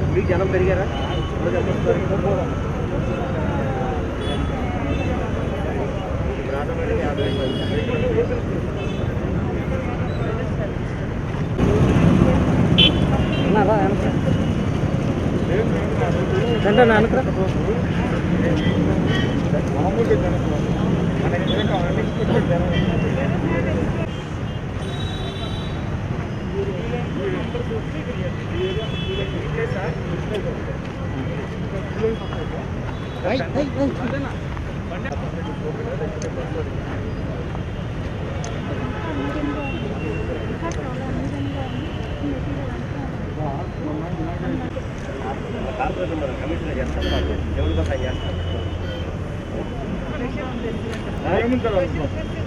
గుడికి జనం పెరిగారా? కమిషనర్ చేస్తారు, ఎవరితో పని చేస్తారు.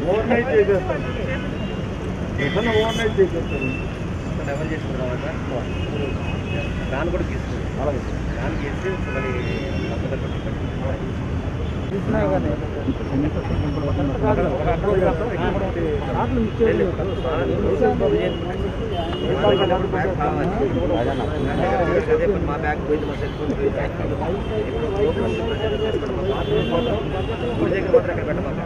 ఓవర్ నైట్ చేసేస్తాను, ఓవర్ నైట్ చేసేస్తాను. డబల్ చేసిన తర్వాత దాన్ని కూడా తీసుకుంటాం. అలాగే దానికి వేసి మళ్ళీ మా బ్యాగ్ పోయింది, మా సెల్ ఫోన్ పోయింది. గుడి దగ్గర మాత్రం అక్కడ పెట్టమాక.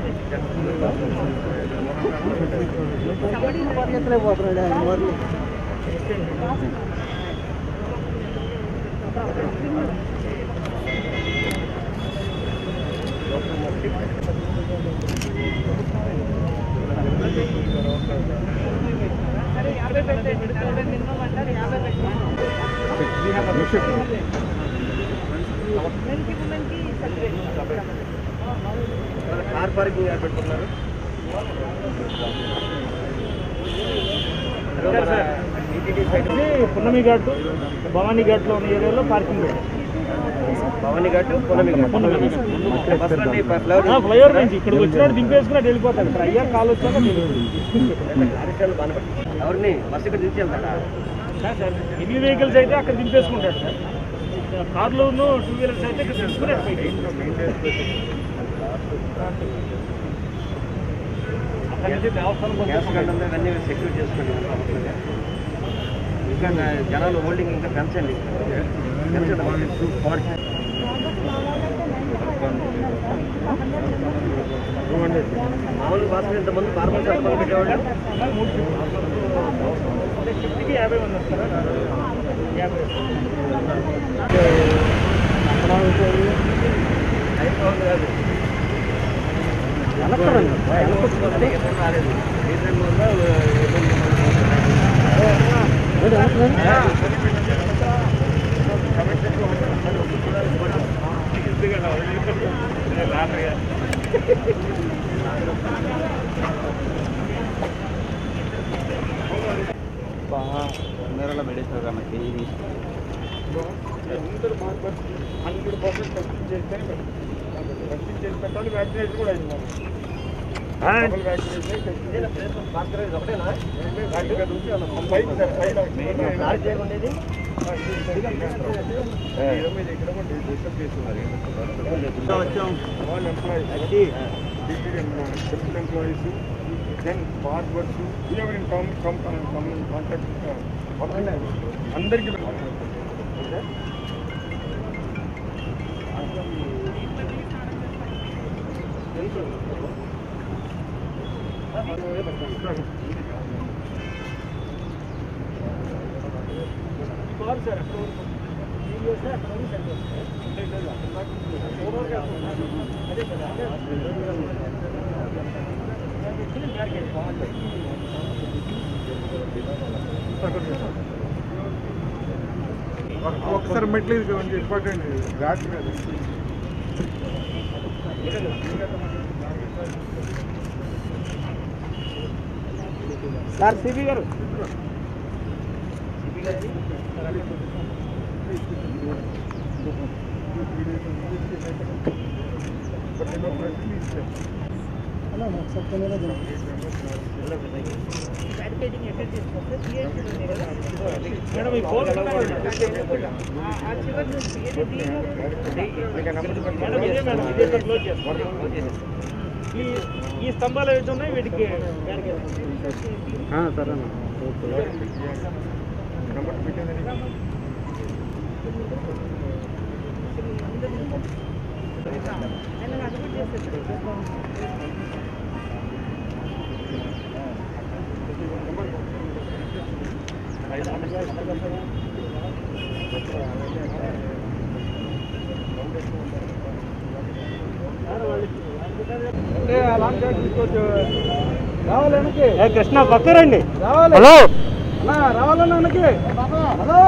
కార్ పార్కింగ్ పెట్టుకున్నారు. పున్నమి ఘాట్, భవానీ ఘాట్లో ఉన్న ఏరియాలో పార్కింగ్ పెట్టారు. భవానీ ఘాట్, పున్నమి ఘాట్ ఫ్లైఓవర్ నుంచి ఇక్కడికి వచ్చినట్టు దింపేసుకున్నట్టు వెళ్ళిపోతాడు. ఇక్కడ అయ్యా కాల్ వచ్చాక ఎవరిని బస్సు ఇక్కడ దించి వెళ్తాడా? సార్ ఎన్ని వెహికల్స్ అయితే అక్కడ దింపేసుకుంటాడు సార్. కార్లు 2 వీలర్స్ అయితే ఇక్కడ దింపుకున్నాడు. అన్నీ సెక్యూర్ చేసుకోండి. ఇంకా జనాలు హోల్డింగ్ ఇంకా పెంచండి. మామూలు భాషలో ఇంతమంది ఫార్మల్ సర్పంచ్ పెట్టేవాళ్ళు 50 మంది వస్తారా? 50 మేరలో మెడిసిన్ కాబట్టి 100% పెట్టాలి. వ్యాక్సినేషన్ కూడా అయింది. ఎంప్లాయీస్ దెన్ ఫార్వర్డ్స్ కాంటాక్ట్ అందరికీ సార్ ఒకసారి మెట్లు ఇది కొంచెం ఇంపార్టెంట్ ఘాట్ మీద సార్ సిబి గారు ఈ స్తంభాలు ఏవైతే ఉన్నాయి వీటికి సరే కృష్ణ పక్క రండి. హలో రావాలన్నా వెనక్కి. హలో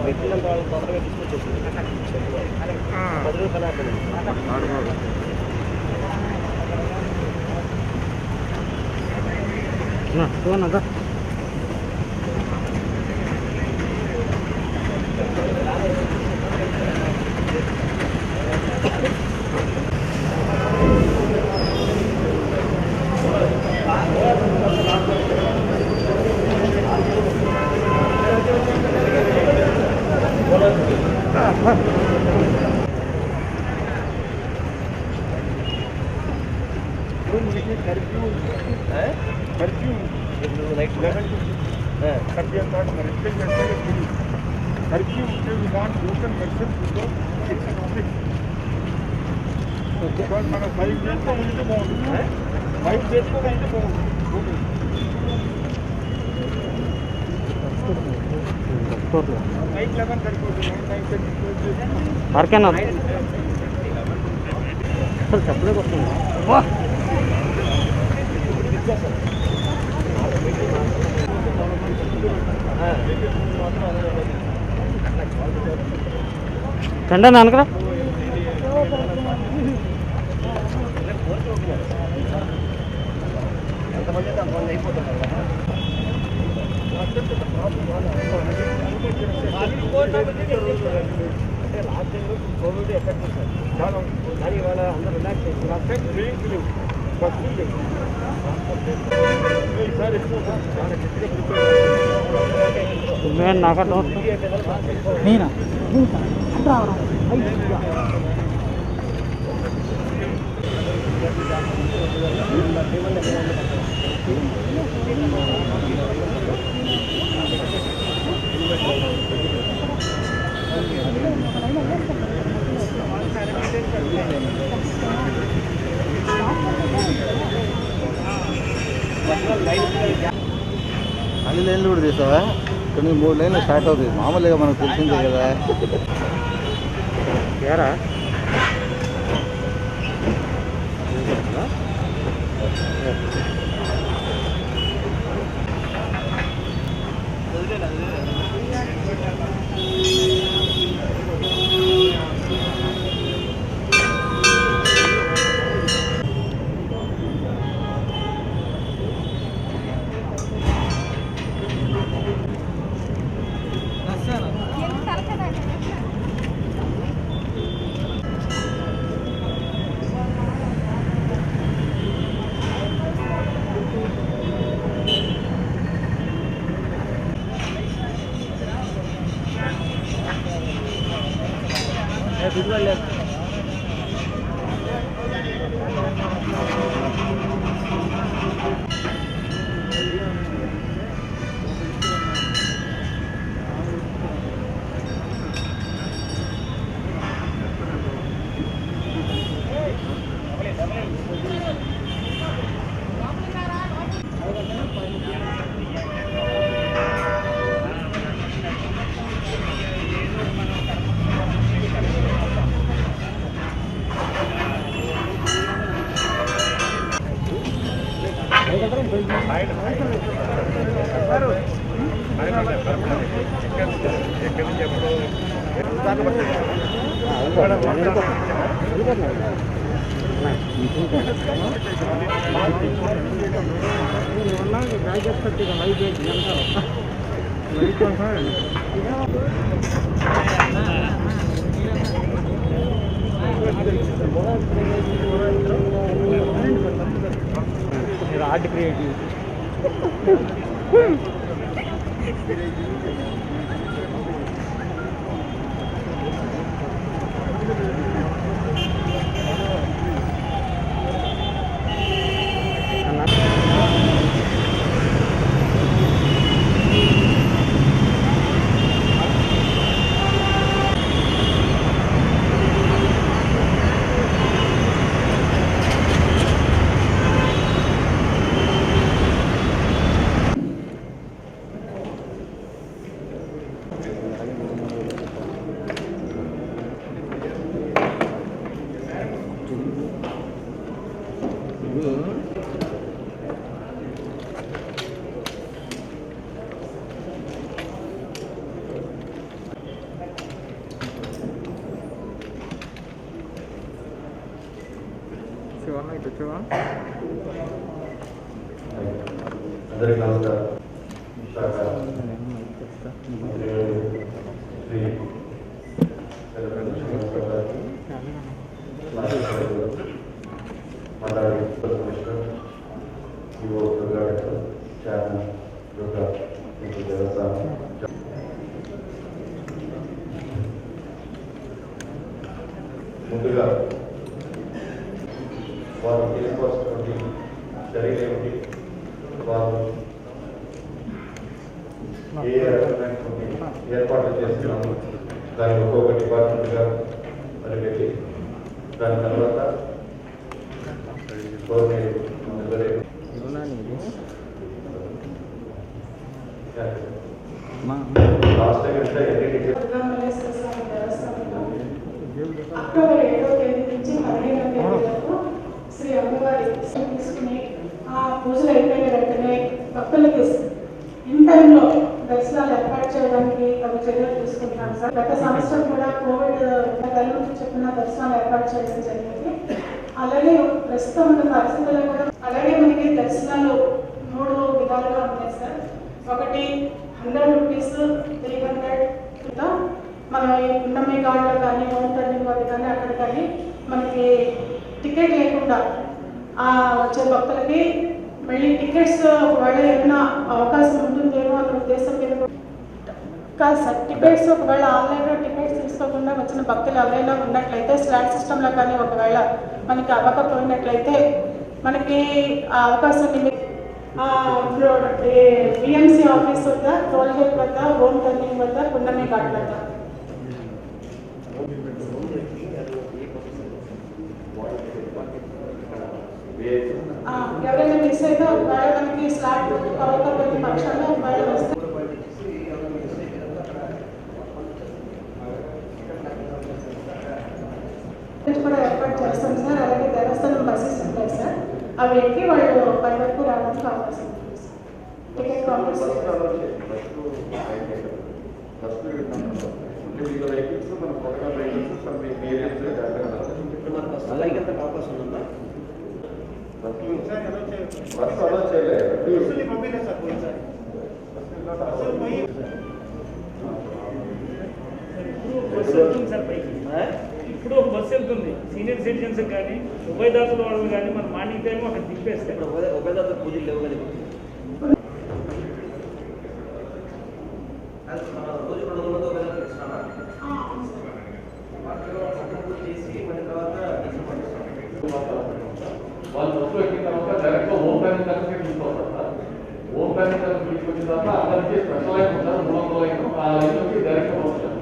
పెట్టినంత వాళ్ళు తొందరగా తీసుకొచ్చేసింది 10 రూపాయలు పోనదా night 11 curfew not restricted curfew we want open medicine before 6 o'clock. Because మన 5 days को मुझे बहुत 5 days को मुझे बहुत 9/11 ఆర్కేనా అసలు చెప్పలేక వస్తుంది. చండా నాన్నకరా ఎంతమంది అయితే అంతమంది అయిపోతున్నారు కదా. అంటే లాస్ట్ టైం కోవిడ్ ఎఫెక్ట్ వస్తుంది చాలా, కానీ ఇవాళ అందరూ రిలాక్స్ అయ్యింది. ఈసారి నేను నాకు నేనా అన్ని లైన్లు కూడా తీసావా? కొన్ని 3 లైన్లు స్టార్ట్ అవుతుంది మామూలుగా మనకు తెలిసిందే కదా. ఏరా ఆర్ట్ క్రియేటివ్ అందరికీ నమస్కారం. శ్రీ మండలి కమిషనర్ ఈవో దుర్గాడెక్టర్ చైర్మన్ దుర్గా దేవస్థానం ముందుగా వారు తీసుకోవాల్సినటువంటి చర్యలు ఏమిటి, వారు ఏ రకమైనటువంటి ఏర్పాట్లు చేస్తున్నాము దాన్ని ఒక్కొక్క డిపార్ట్మెంట్గా పరిపెట్టి దాని తర్వాత అక్టోబర్ 7వ తేదీ నుంచి 15వ తేదీ వరకు శ్రీ అమ్మవారి తీసుకుని ఆ పూజలు అయిపోయిన వెంటనే భక్తులకి ఇన్ టైంలో దర్శనాలు ఏర్పాటు చేయడానికి తగు చర్యలు తీసుకుంటున్నాం సార్. గత సంవత్సరం కూడా కోవిడ్ నుంచి చెప్పిన దర్శనాలు ఏర్పాటు చేయడం జరిగింది. అలాగే ప్రస్తుతం ఉన్న పరిస్థితుల్లో కూడా అలాగే మనకి దర్శనాలు 3 విధాలుగా ఉన్నాయి సార్. ఒకటి 100 రూపీస్, 300 మన పున్నమి ఘాట్లో కానీ ఓం టర్నింగ్ వద్ద కానీ అక్కడ కానీ మనకి టికెట్ లేకుండా వచ్చే భక్తులకి మళ్ళీ టికెట్స్ ఒకవేళ ఏమైనా అవకాశం ఉంటుందేమో అన్న ఉద్దేశం మీద కాదు సార్. టికెట్స్ ఒకవేళ ఆన్లైన్లో టికెట్స్ తీసుకోకుండా వచ్చిన భక్తులు ఎవరైనా ఉన్నట్లయితే స్లాట్ సిస్టంలో కానీ ఒకవేళ మనకి అవ్వకపోయినట్లయితే మనకి ఆ అవకాశం బిఎంసీ ఆఫీస్ వద్ద, టోల్గేట్ వద్ద, ఓం టర్నింగ్ వద్ద, పున్నమి ఘాట్ వద్ద ఎవరైనా మిస్ అయితే ఒకవేళ మనకి స్లాట్ అవ్వకపోతే పక్షంలో ఒకవేళ వస్తే కూడా ఏర్పాటు చేస్తాం సార్. అలాగే దేవస్థానం బస్సెస్ ఉంటాయి సార్, అవి ఎక్కి వాళ్ళు పై వరకు రావడానికి అవకాశం ఉంటుంది సార్. టికెట్ కౌంటర్స్ ఇప్పుడు ఒక బస్సు వెళ్తుంది సీనియర్ సిటిజన్స్ కానీ ఉభయదాతుల వాళ్ళు కానీ మన మార్నింగ్ టైం అక్కడ తిప్పేస్తే ఉభయదాతుల పూజలు లేవు కానీ రోజు 200 చేసి మన తర్వాత వాళ్ళు బస్సు ఎక్కిన తర్వాత డైరెక్ట్ ఓం ప్లానింగ్ దగ్గరికి తీసుకొస్తారు సార్. ఓం ప్లానింగ్ దగ్గర తీసుకొచ్చిన తర్వాత అందరికీ స్పెషల్ లైన్ ఉంటారు, 300 లైన్, ఆ లైన్ నుంచి డైరెక్ట్ వస్తారు.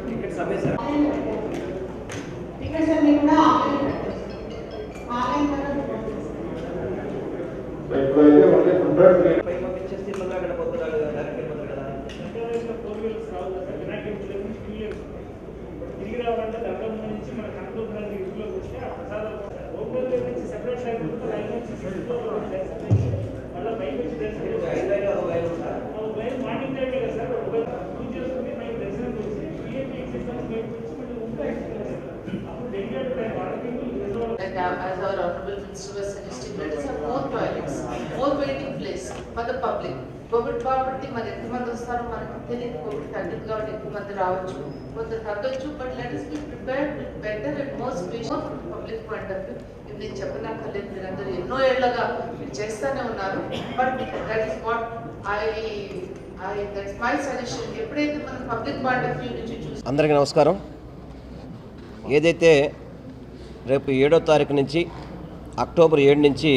టికెట్ సమయం సార్. టికెట్స్ అన్ని కూడా ఆన్లైన్ ఇప్పుడైతే మళ్ళీ 100 పై పంపించేస్తే మళ్ళీ అక్కడ పొద్దున డైరెక్ట్ వెళ్ళిపోతారు కదా. 4 వీలర్స్ రావాలి సార్. వినాయక తిరిగి రావాలంటే దగ్గర నుంచి మన కంట్రోల్ ఇంట్లోకి వస్తే ఆ ప్రసాదం ఓపెన్ నుంచి సెపరేట్ లైన్ ఉంటుంది. లైన్ నుంచి మళ్ళీ పైకి వచ్చి లైన్ మార్నింగ్ టైమే కదా సార్. పూజ చేసుకుని మేము దర్శనం వచ్చి పిఎంపీ సిస్టమ్స్ మళ్ళీ ఉంటాయి అప్పుడు డెలిగేట్ వాళ్ళకి And as our Honorable Minister was suggesting, let us have more toilets, more waiting place for the public. Covid కాబట్టి మరి ఎంతమంది వస్తారో మనకు తెలియదు. కోవిడ్ తగ్గింది కాబట్టి ఎక్కువ మంది రావచ్చు, కొంత తగ్గొచ్చు. But let us be prepared with better and more space from public point of view. ఇది నేను చెప్పనక్కర్లేదు, మీరందరూ ఎన్నో ఏళ్లగా మీరు చేస్తూనే ఉన్నారు. But that is what that's my suggestion. ఎప్పుడైతే మనం పబ్లిక్ పాయింట్ ఆఫ్ వ్యూ నుంచి చూసి. అందరికీ నమస్కారం. ఏదైతే రేపు 7వ తారీఖు నుంచి అక్టోబర్ 7 నుంచి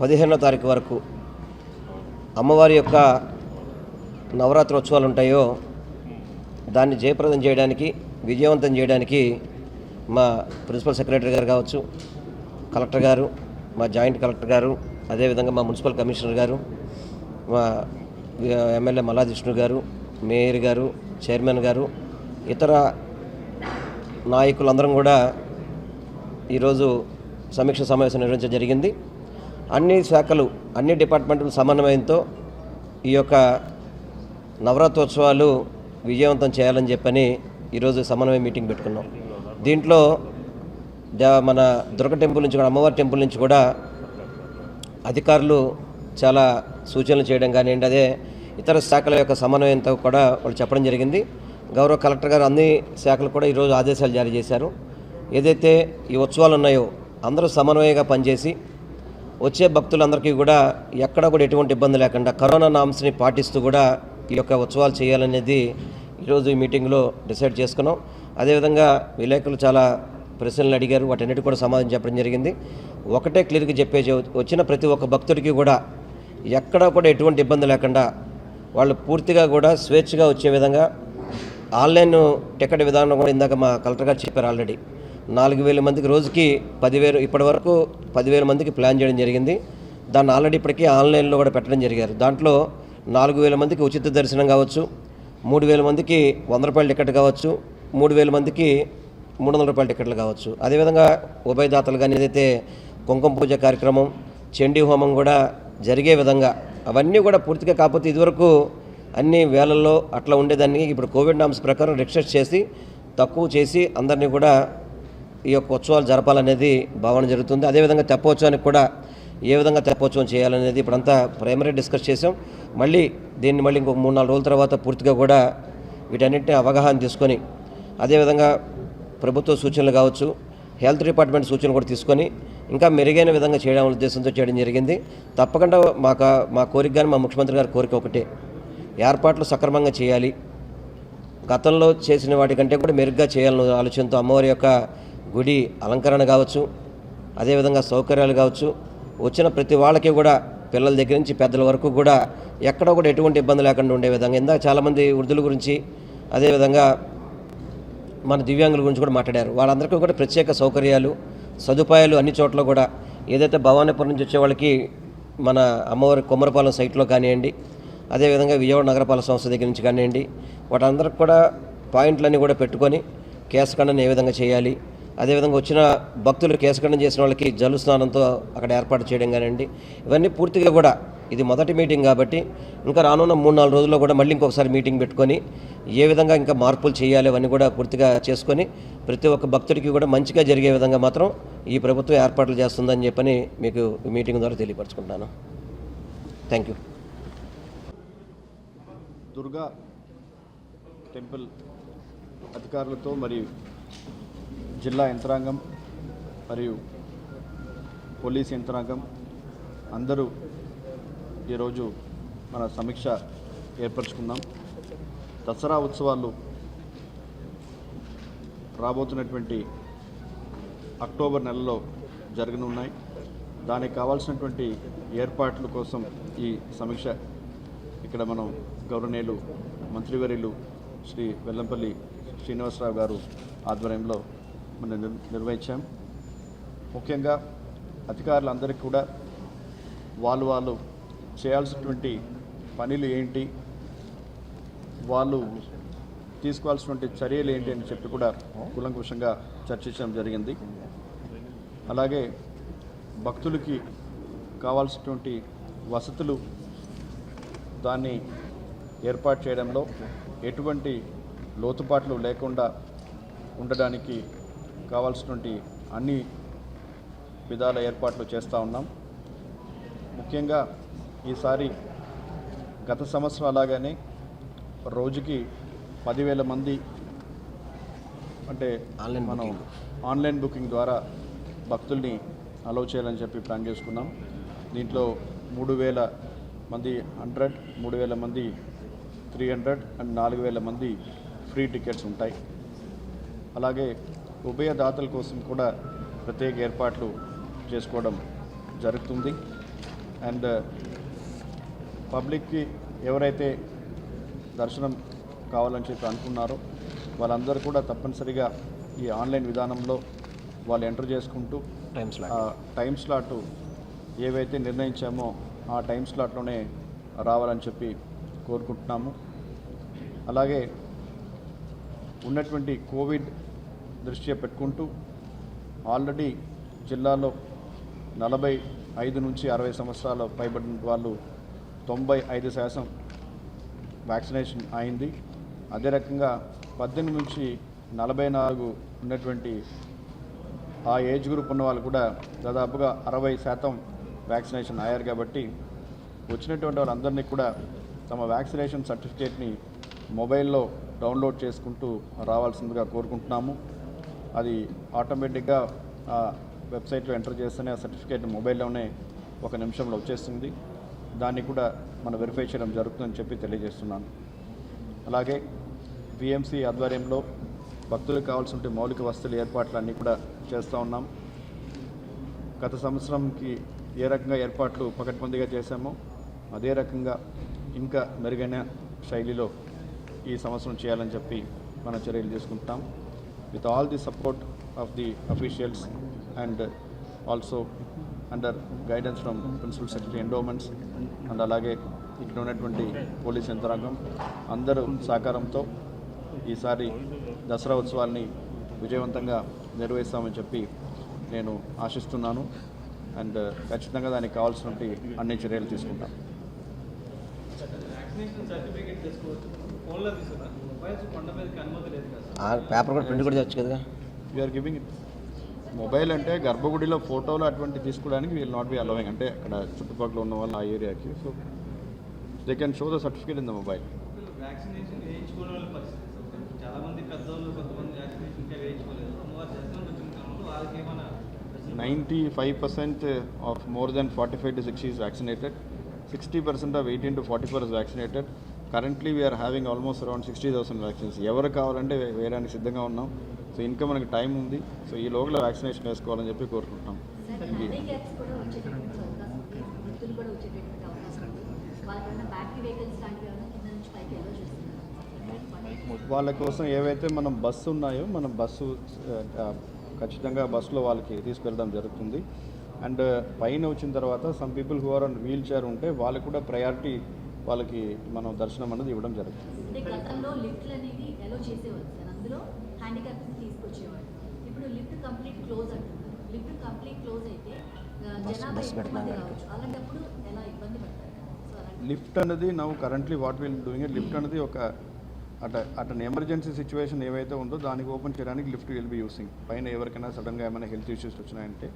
15వ తారీఖు వరకు అమ్మవారి యొక్క నవరాత్రి ఉత్సవాలు ఉంటాయో దాన్ని జయప్రదం చేయడానికి, విజయవంతం చేయడానికి మా ప్రిన్సిపల్ సెక్రటరీ గారు కావచ్చు, కలెక్టర్ గారు, మా జాయింట్ కలెక్టర్ గారు, అదేవిధంగా మా మున్సిపల్ కమిషనర్ గారు, మా ఎమ్మెల్యే మల్లాది విష్ణు గారు, మేయర్ గారు, చైర్మన్ గారు, ఇతర నాయకులందరం కూడా ఈరోజు సమీక్ష సమావేశం నిర్వహించడం జరిగింది. అన్ని శాఖలు, అన్ని డిపార్ట్మెంట్ల సమన్వయంతో ఈ యొక్క నవరాత్రోత్సవాలు విజయవంతం చేయాలని చెప్పని ఈరోజు సమన్వయ మీటింగ్ పెట్టుకున్నాం. దీంట్లో మన దుర్గ టెంపుల్ నుంచి కూడా, అమ్మవారి టెంపుల్ నుంచి కూడా అధికారులు చాలా సూచనలు చేయడం కానివ్వండి, అదే ఇతర శాఖల యొక్క సమన్వయంతో కూడా వాళ్ళు చెప్పడం జరిగింది. గౌరవ కలెక్టర్ గారు అన్ని శాఖలు కూడా ఈరోజు ఆదేశాలు జారీ చేశారు. ఏదైతే ఈ ఉత్సవాలు ఉన్నాయో అందరూ సమన్వయంగా పనిచేసి వచ్చే భక్తులందరికీ కూడా ఎక్కడ కూడా ఎటువంటి ఇబ్బంది లేకుండా కరోనా నామ్స్ని పాటిస్తూ కూడా ఈ యొక్క ఉత్సవాలు చేయాలనేది ఈరోజు ఈ మీటింగ్లో డిసైడ్ చేసుకున్నాం. అదేవిధంగా విలేకరులు చాలా ప్రశ్నలు అడిగారు, వాటన్నిటి కూడా సమాధానం చెప్పడం జరిగింది. ఒకటే క్లియర్గా చెప్పేసి వచ్చిన ప్రతి ఒక్క భక్తుడికి కూడా ఎక్కడా కూడా ఎటువంటి ఇబ్బంది లేకుండా వాళ్ళు పూర్తిగా కూడా స్వేచ్ఛగా వచ్చే విధంగా ఆన్లైన్ టికెట్ విధానం కూడా ఇందాక మా కలెక్టర్ గారు చెప్పారు. ఆల్రెడీ 4,000 మందికి రోజుకి 10,000 ఇప్పటి వరకు 10,000 మందికి ప్లాన్ చేయడం జరిగింది. దాన్ని ఆల్రెడీ ఇప్పటికీ ఆన్లైన్లో కూడా పెట్టడం జరిగారు. దాంట్లో 4,000 మందికి ఉచిత దర్శనం కావచ్చు, 3,000 మందికి ₹100 టికెట్ కావచ్చు, 3,000 మందికి ₹300 టికెట్లు కావచ్చు. అదేవిధంగా ఉభయదాతలు కానీ ఏదైతే కుంకుమ పూజ కార్యక్రమం, చండీ హోమం కూడా జరిగే విధంగా అవన్నీ కూడా పూర్తిగా, కాకపోతే ఇదివరకు అన్ని వేలల్లో అట్లా ఉండేదాన్ని ఇప్పుడు కోవిడ్ నామ్స్ ప్రకారం రిస్ట్రిక్ట్ చేసి తక్కువ చేసి అందరినీ కూడా ఈ యొక్క ఉత్సవాలు జరపాలనేది భావన జరుగుతుంది. అదేవిధంగా తెప్పోత్సవానికి కూడా ఏ విధంగా తెప్పోత్సవం చేయాలనేది ఇప్పుడంతా ప్రైమరీ డిస్కస్ చేసాం. దీన్ని మళ్ళీ ఇంకొక 3-4 రోజుల తర్వాత పూర్తిగా కూడా వీటన్నింటినీ అవగాహన తీసుకొని, అదేవిధంగా ప్రభుత్వ సూచనలు కావచ్చు, హెల్త్ డిపార్ట్మెంట్ సూచనలు కూడా తీసుకొని ఇంకా మెరుగైన విధంగా చేయడం ఉద్దేశంతో చేయడం జరిగింది. తప్పకుండా మా కోరిక కానీ మా ముఖ్యమంత్రి గారి కోరిక ఒకటే, ఏర్పాట్లు సక్రమంగా చేయాలి, గతంలో చేసిన వాటికంటే కూడా మెరుగ్గా చేయాలన్న ఆలోచనతో అమ్మవారి యొక్క గుడి అలంకరణ కావచ్చు, అదేవిధంగా సౌకర్యాలు కావచ్చు, వచ్చిన ప్రతి వాళ్ళకి కూడా పిల్లల దగ్గర నుంచి పెద్దల వరకు కూడా ఎక్కడ కూడా ఎటువంటి ఇబ్బంది లేకుండా ఉండే విధంగా, ఇందాక చాలామంది వృద్ధుల గురించి అదేవిధంగా మన దివ్యాంగుల గురించి కూడా మాట్లాడారు. వాళ్ళందరికీ కూడా ప్రత్యేక సౌకర్యాలు, సదుపాయాలు అన్ని చోట్ల కూడా, ఏదైతే భవానీపురం నుంచి వచ్చే వాళ్ళకి మన అమ్మవారి కొమ్మరపాలెం సైట్లో కానివ్వండి, అదేవిధంగా విజయవాడ నగరపాలక సంస్థ దగ్గర నుంచి కానివ్వండి, వాటందరికి కూడా పాయింట్లన్నీ కూడా పెట్టుకొని కేశఖండన ఏ విధంగా చేయాలి, అదేవిధంగా వచ్చిన భక్తులు కేశఖండన చేసిన వాళ్ళకి జలు స్నానంతో అక్కడ ఏర్పాటు చేయడం కానివ్వండి, ఇవన్నీ పూర్తిగా కూడా ఇది మొదటి మీటింగ్ కాబట్టి ఇంకా రానున్న 3-4 రోజుల్లో కూడా మళ్ళీ ఇంకొకసారి మీటింగ్ పెట్టుకొని ఏ విధంగా ఇంకా మార్పులు చేయాలి అవన్నీ కూడా పూర్తిగా చేసుకొని ప్రతి ఒక్క భక్తుడికి కూడా మంచిగా జరిగే విధంగా మాత్రం ఈ ప్రభుత్వం ఏర్పాట్లు చేస్తుందని చెప్పని మీకు ఈ మీటింగ్ ద్వారా తెలియపరచుకుంటాను. Thank you. దుర్గా టెంపుల్ అధికారులతో మరియు జిల్లా యంత్రాంగం మరియు పోలీస్ యంత్రాంగం అందరూ ఈరోజు మన సమీక్ష ఏర్పరచుకున్నాం. దసరా ఉత్సవాలు రాబోతున్నటువంటి అక్టోబర్ నెలలో జరగనున్నాయి. దానికి కావాల్సినటువంటి ఏర్పాట్ల కోసం ఈ సమీక్ష ఇక్కడ మనం గౌరవనీయులు మంత్రివర్యులు శ్రీ వెల్లంపల్లి శ్రీనివాసరావు గారు ఆధ్వర్యంలో మనం నిర్వహించాం. ముఖ్యంగా అధికారులందరికీ కూడా వాళ్ళు చేయాల్సినటువంటి పనులు ఏంటి, వాళ్ళు తీసుకోవాల్సినటువంటి చర్యలు ఏంటి అని చెప్పి కూడా కూలంకుషంగా చర్చించడం జరిగింది. అలాగే భక్తులకి కావాల్సినటువంటి వసతులు దాన్ని ఏర్పాటు చేయడంలో ఎటువంటి లోతుపాట్లు లేకుండా ఉండడానికి కావాల్సినటువంటి అన్ని విధాల ఏర్పాట్లు చేస్తూ ఉన్నాం. ముఖ్యంగా ఈసారి గత సంవత్సరం అలాగానే రోజుకి 10,000 మంది అంటే మనం ఆన్లైన్ బుకింగ్ ద్వారా భక్తుల్ని అలౌ చేయాలని చెప్పి ప్లాన్ చేసుకున్నాం. దీంట్లో 3,000 మంది 100, 3,000 మంది 300 అండ్ 4,000 మంది ఫ్రీ టికెట్స్ ఉంటాయి. అలాగే ఉభయదాతల కోసం కూడా ప్రత్యేక ఏర్పాట్లు చేసుకోవడం జరుగుతుంది. అండ్ పబ్లిక్కి ఎవరైతే దర్శనం కావాలని చెప్పి అనుకున్నారో వాళ్ళందరూ కూడా తప్పనిసరిగా ఈ ఆన్లైన్ విధానంలో వాళ్ళు ఎంటర్ చేసుకుంటూ టైం స్లాట్ ఏవైతే నిర్ణయించామో ఆ టైం స్లాట్లోనే రావాలని చెప్పి కోరుకుంటున్నాము. అలాగే ఉన్నటువంటి కోవిడ్ దృష్ట్యా పెట్టుకుంటూ ఆల్రెడీ జిల్లాలో 45 నుంచి 60 సంవత్సరాల పైబడిన వాళ్ళు 95% వ్యాక్సినేషన్ అయింది. అదే రకంగా 18 నుంచి 44 ఉన్నటువంటి ఆ ఏజ్ గ్రూప్ ఉన్న వాళ్ళు కూడా దాదాపుగా 60% వ్యాక్సినేషన్ అయ్యారు. కాబట్టి వచ్చినటువంటి వాళ్ళందరినీ కూడా తమ వ్యాక్సినేషన్ సర్టిఫికేట్ని మొబైల్లో డౌన్లోడ్ చేసుకుంటూ రావాల్సిందిగా కోరుకుంటున్నాము. అది ఆటోమేటిక్గా ఆ వెబ్సైట్లో ఎంటర్ చేస్తేనే ఆ సర్టిఫికేట్ మొబైల్లోనే 1 నిమిషంలో వచ్చేస్తుంది. దాన్ని కూడా మనం వెరిఫై చేయడం జరుగుతుందని చెప్పి తెలియజేస్తున్నాను. అలాగే విఎంసీ ఆధ్వర్యంలో భక్తులకు కావాల్సిన మౌలిక వసతుల ఏర్పాట్లన్నీ కూడా చేస్తూ ఉన్నాం. గత సంవత్సరంకి ఏ రకంగా ఏర్పాట్లు పకడ్బందీగా చేశామో అదే రకంగా ఇంకా మెరుగైన శైలిలో ఈ సంవత్సరం చేయాలని చెప్పి మనం చర్యలు తీసుకుంటాం. With all the support of the officials and also under guidance from principal secretary endowments and అలాగే ఇక్కడ ఉన్నటువంటి పోలీస్ యంత్రాంగం అందరూ సహకారంతో ఈసారి దసరా ఉత్సవాల్ని విజయవంతంగా నిర్వహిస్తామని చెప్పి నేను ఆశిస్తున్నాను. అండ్ ఖచ్చితంగా దానికి కావాల్సినటువంటి అన్ని చర్యలు తీసుకుంటాం. పేపర్ కూడా ప్రింట్ కూడా తెచ్చు కదా. We are giving it. మొబైల్ అంటే గర్భగుడిలో ఫోటోలు అటువంటి తీసుకోవడానికి విల్ నాట్ బి అలవింగ్, అంటే అక్కడ చుట్టుపక్కల ఉన్న వాళ్ళు ఆ ఏరియాకి. So they can show the certificate in the mobile. Vaccination వేయించుకోవడం వల్ల పరిస్థితి చాలామంది పెద్దవాళ్ళు కొంతమంది వ్యాక్సినేషన్ ఇంకా వేయించుకోలేదు. వారు దర్శనం వచ్చిన క్రమంలో వాళ్ళకి ఏమైనా 95% of more than 45 to 60 is vaccinated. 60% of 18 to 44 is vaccinated. Currently we are having almost around 60,000 vaccines. ఎవరు కావాలంటే వేయడానికి సిద్ధంగా ఉన్నాం. సో ఇంకా మనకి టైం ఉంది. సో ఈ లోపల వ్యాక్సినేషన్ వేసుకోవాలని చెప్పి కోరుకుంటున్నాం. వాళ్ళ కోసం ఏవైతే మనం బస్సు ఉన్నాయో మనం బస్సు ఖచ్చితంగా బస్సులో వాళ్ళకి తీసుకెళ్ళడం జరుగుతుంది. అండ్ పైన వచ్చిన తర్వాత some people who are on wheelchair ఉంటే వాళ్ళకి కూడా ప్రయారిటీ వాళ్ళకి మనం దర్శనం అనేది ఇవ్వడం జరుగుతుంది. గతంలో లిఫ్ట్లు అనేది అలో చేసేవారు సార్, అందులో హ్యాండిక్యాప్స్ తీసుకొచ్చేవారు. ఇప్పుడు లిఫ్ట్ కంప్లీట్ క్లోజ్ అంటున్నారు. లిఫ్ట్ కంప్లీట్ క్లోజ్ అయితే జనాభా ఎక్కువ మంది రావచ్చు. అలాంటప్పుడు ఎలా ఇబ్బంది పడతారు? లిఫ్ట్ అనేది నవ్వు currently what will doing it. Lift అనేది ఒక అటన్ ఎమర్జెన్సీ సిచ్యువేషన్ ఏవైతే ఉందో దానికి ఓపెన్ చేయడానికి లిఫ్ట్ విల్ బి యూసింగ్. పైన ఎవరికైనా సడన్గా ఏమైనా హెల్త్ ఇష్యూస్ వచ్చినాయంటే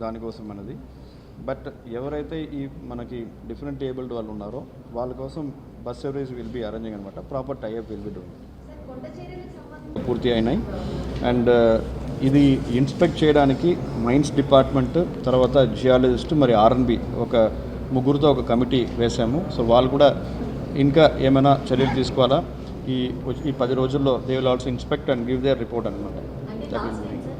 దానికోసం అన్నది. బట్ ఎవరైతే ఈ మనకి డిఫరెంట్ ఏబుల్డ్ వాళ్ళు ఉన్నారో వాళ్ళ కోసం bus service will be arranging అనమాట. Proper tie up will be doing. పూర్తి అయినాయి. అండ్ ఇది ఇన్స్పెక్ట్ చేయడానికి మైన్స్ డిపార్ట్మెంట్, తర్వాత జియాలజిస్ట్, మరి ఆర్ఎన్బి ఒక ముగ్గురుతో ఒక కమిటీ వేసాము. సో వాళ్ళు కూడా ఇంకా ఏమైనా చర్యలు తీసుకోవాలా ఈ 10 రోజుల్లో they will also inspect and give there report అనమాట.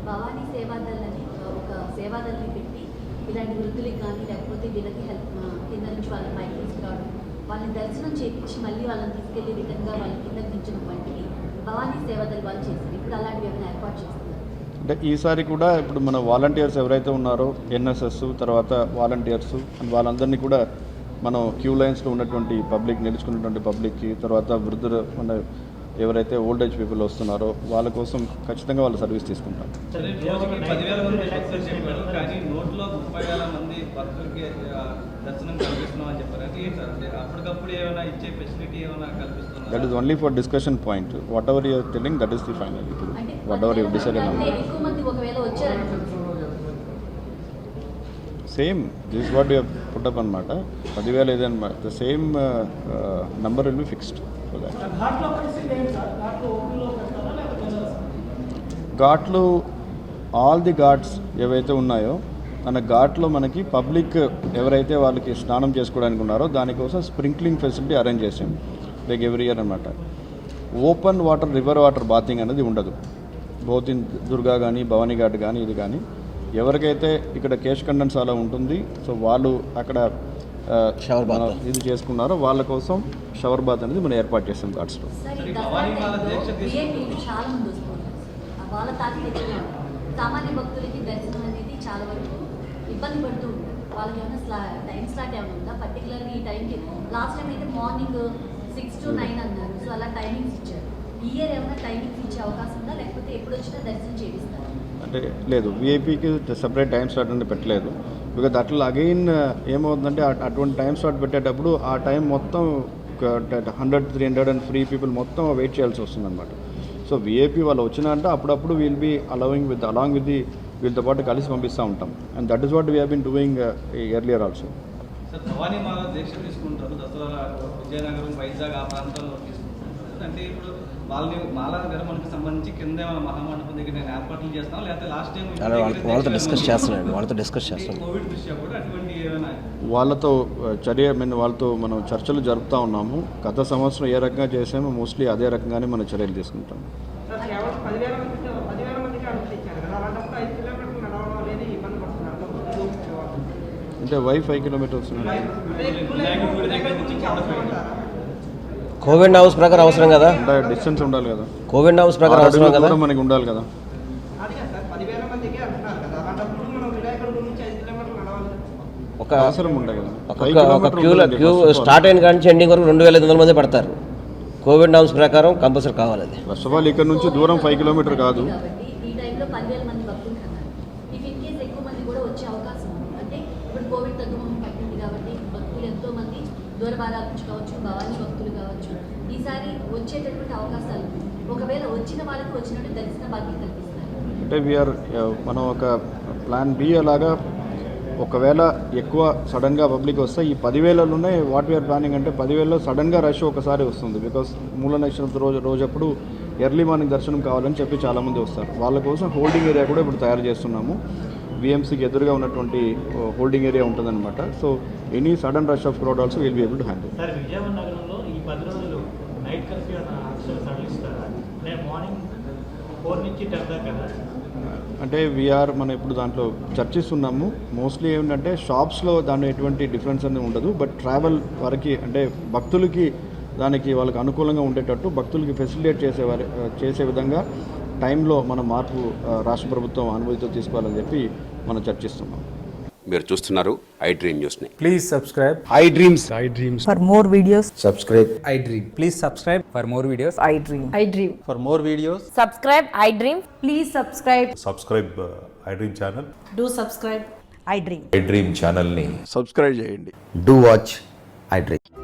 భవానీ సేవాదళని ఒక సేవాదళని పెట్టి ఇలాంటి వృద్ధులకి కానీ లేకపోతే వీళ్ళకి హెల్ప్ కింద నుంచి వాళ్ళని పైకి తీసుకురావడం, వాళ్ళని దర్శనం చేయించి మళ్ళీ వాళ్ళని తీసుకెళ్లి రిటర్న్గా వాళ్ళ కింద దించిన వంటివి భవానీ సేవాదళ వాళ్ళు చేస్తారు. ఇప్పుడు అలాంటివి ఏమైనా ఏర్పాటు చేస్తారు అంటే ఈసారి కూడా ఇప్పుడు మన వాలంటీర్స్ ఎవరైతే ఉన్నారో ఎన్ఎస్ఎస్ తర్వాత వాలంటీర్స్ అండ్ వాళ్ళందరినీ కూడా మనం క్యూ లైన్స్లో ఉన్నటువంటి పబ్లిక్, నిలుచుకున్నటువంటి పబ్లిక్కి, తర్వాత వృద్ధులు మన ఎవరైతే ఓల్డ్ ఏజ్ పీపుల్ వస్తున్నారో వాళ్ళ కోసం ఖచ్చితంగా వాళ్ళ సర్వీస్ తీసుకుంటాం. సరే, రోజుకి 10,000 మంది భక్తులు చెప్పారు, కానీ నోట్లో 30,000 మంది భక్తులకి దర్శనం కల్పిస్తున్నాం అని చెప్పారు. అంటే ఏంటి సార్, అప్పటికప్పుడు ఏమైనా ఇచ్చే ఫెసిలిటీ ఏమైనా కల్పిస్తున్నారు? That is only for discussion point. Whatever you're telling that is the final. ఇప్పుడు వాట్ ఎవర్ యూ డిసైడ్ ఎక్కువ మంది ఒకవేళ వచ్చారంటే same this what you put up అనమాట. 10,000 ఏదన్నమాట the same number will be fixed. ఘాట్లు ఆల్ ది ఘాట్స్ ఏవైతే ఉన్నాయో మన ఘాట్లో మనకి పబ్లిక్ ఎవరైతే వాళ్ళకి స్నానం చేసుకోవడానికి ఉన్నారో దానికోసం స్ప్రింక్లింగ్ ఫెసిలిటీ అరేంజ్ చేసాం లైక్ ఎవ్రీ ఇయర్ అనమాట. Open water river water bathing అనేది ఉండదు. బోత్ ఇన్ దుర్గా కానీ భవానీ ఘాట్ కానీ ఇది కానీ ఎవరికైతే ఇక్కడ కేశఖండన్ చాలా ఉంటుంది, సో వాళ్ళు అక్కడ షవర్ బాత్ ఇది చేసుకున్నారో వాళ్ళ కోసం షవర్ బాత్ అనేది మనం ఏర్పాటు చేస్తాం ఘాట్స్లో. చాలా మంది వస్తున్నారు, వాళ్ళ తాకి సామాన్య భక్తులకి దర్శనం అనేది చాలా వరకు ఇబ్బంది పడుతూ ఉంటారు. వాళ్ళకి ఏమైనా టైం స్లాట్ ఏమైనా ఉందా పర్టికులర్గా ఈ టైంకి? లాస్ట్ టైం అయితే మార్నింగ్ 6 to 9 అన్నారు. సో అలా టైమింగ్స్ ఇచ్చారు. ఈ ఇయర్ ఏమైనా టైమింగ్స్ ఇచ్చే అవకాశం ఉందా, లేకపోతే ఎప్పుడు వచ్చినా దర్శనం చేయిస్తారు? అంటే లేదు, విఐపీకి సెపరేట్ టైం స్లాట్ అనేది పెట్టలేదు. బికాజ్ అట్లా అగైన్ ఏమవుతుందంటే అటువంటి టైం స్లాట్ పెట్టేటప్పుడు ఆ టైం మొత్తం 100, 300 అండ్ ఫ్రీ పీపుల్ మొత్తం వెయిట్ చేయాల్సి వస్తుంది అనమాట. సో విఐపీ వాళ్ళు వచ్చినా అంటే అప్పుడప్పుడు విల్ బీ అలాంగ్ విత్ వీళ్ళతో పాటు కలిసి పంపిస్తూ ఉంటాం. And that is what we been doing earlier also. Sir Bhavani మాల దీక్ష తీసుకుంటారు దసరా విజయనగరం వైజాగ్ ఆ ప్రాంతాల్లో తీసుకుంటారు అంటే ఇప్పుడు వాళ్ళని మాలా విరమణకు సంబంధించి కింద ఏమైనా మహామండపం దగ్గర నేను ఏర్పాట్లు చేస్తాను లేకపోతే లాస్ట్ టైం వాళ్ళతో డిస్కస్ చేస్తున్నాను. కోవిడ్ దృష్ట్యా కూడా అటువంటి ఏమైనా వాళ్ళతో వాళ్ళతో మనం చర్చలు జరుపుతూ ఉన్నాము. గత సంవత్సరం ఏ రకంగా చేసామో మోస్ట్లీ అదే రకంగానే మనం చర్యలు తీసుకుంటాం. సార్ కేవలం 10,000 మందికి అనుమతి ఇచ్చారు కదా అలాంటప్పుడు 5 కిలోమీటర్లు నడవడం అనేది ఇబ్బంది పడుతున్నారు. అంటే వై 5 కిలోమీటర్స్ కోవిడ్ హౌస్ ప్రకారం అవసరం కదా, డిస్టెన్స్ ఉండాలి కదా, కోవిడ్ హౌస్ ప్రకారం అవసరం కదా, మనకి ఉండాలి కదా. అది కదా సార్ 10,000 మందికి అంటున్నారు కదా అలాంటప్పుడు మనం వినాయకుడి గురించి 5 కిలోమీటర్లు నడవాలి. ఒక అవసరం ఉండే కదా. క్యూ స్టార్ట్ అయిన కాడి నుంచి ఎండింగ్ వరకు 2,500 మంది పడతారు. కోవిడ్ హౌస్ ప్రకారం కంపల్సరీ కావాలి అది. ఫస్ట్ ఆఫ్ ఆల్ ఇక్కడ నుంచి దూరం 5 కిలోమీటర్ కాదు. కాబట్టి ఈ టైంలో 10,000 మంది భక్తులు కన్నారు. ఇఫ్ ఇన్ కేస్ ఎక్కువ మంది కూడా వచ్చే అవకాశం ఉంది. అంటే ఇప్పుడు కోవిడ్ తగ్గుముఖం పట్టింది కాబట్టి భక్తులు ఎంతో మంది దూర భాగాల నుంచి కావచ్చు, భవానీ భక్తులు కావచ్చు, ఈసారి వచ్చేటటువంటి అవకాశాలు ఒకవేళ వచ్చిన వాళ్ళకి వచ్చినట్టు దర్శన భాగ్యం కల్పిస్తారు. అంటే మనం ఒక ప్లాన్ బి అలాగా ఒకవేళ ఎక్కువ సడన్గా పబ్లిక్ వస్తే ఈ 10,000లోనే వాట్ వీఆర్ ప్లానింగ్ అంటే 10,000లో సడన్గా రష్ ఒకసారి వస్తుంది. బికాస్ మూల నక్షత్రం రోజప్పుడు ఎర్లీ మార్నింగ్ దర్శనం కావాలని చెప్పి చాలామంది వస్తారు. వాళ్ళ కోసం హోల్డింగ్ ఏరియా కూడా ఇప్పుడు తయారు చేస్తున్నాము. విఎంసీకి ఎదురుగా ఉన్నటువంటి హోల్డింగ్ ఏరియా ఉంటుందన్నమాట. So any sudden rush of crowd also will be able to handle. Sir Vijayawada నగరంలో ఈ 10 రోజులు నైట్ కర్ఫ్యూ అన్న ఆప్షన్ సడలిస్తారా? నేను మార్నింగ్ 4 నుంచి 10 దాకా అంటే మనం ఇప్పుడు దాంట్లో చర్చిస్తున్నాము. మోస్ట్లీ ఏంటంటే షాప్స్లో దాని ఎటువంటి డిఫరెన్స్ అనేది ఉండదు. బట్ ట్రావెల్ వరకు అంటే భక్తులకి దానికి వాళ్ళకి అనుకూలంగా ఉండేటట్టు భక్తులకి ఫెసిలిటేట్ చేసే విధంగా టైంలో మన మార్పు రాష్ట్ర ప్రభుత్వం అనుమతితో తీసుకోవాలని చెప్పి మనం చర్చిస్తున్నాం. మీరు చూస్తున్నారు ఐ డ్రీమ్ న్యూస్ని. Please subscribe I dreams. for more videos. Subscribe I dream. Please subscribe for more videos. I dream. I dream. For more videos. Subscribe I dream. Please subscribe. Subscribe I dream channel. Do subscribe I dream. I dream ఛానల్ని subscribe చేయండి. Do watch I dream.